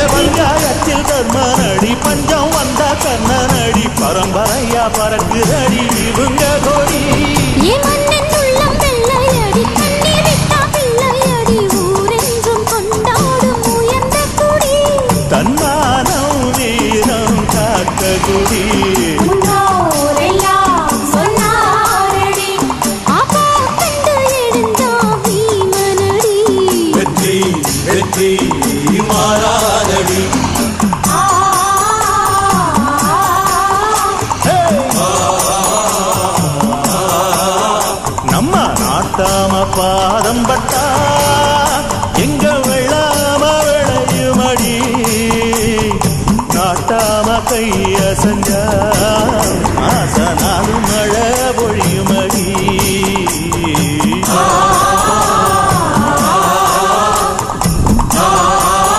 பஞ்சாயத்தில் கர்மனடி பஞ்சம் வந்த கர்ணனடி பரம்பரையா பறக்குதடி இவங்க கோடி தன்மானம் வீரம் காக்க குடி வெற்றி வெற்றி மாறாதடி நம்ம நாட்டாம பாதம் பட்டா எங்க வெள்ளாம விளையுமடி நாட்டாம கைய செஞ்சா ஆசனாலும் மழை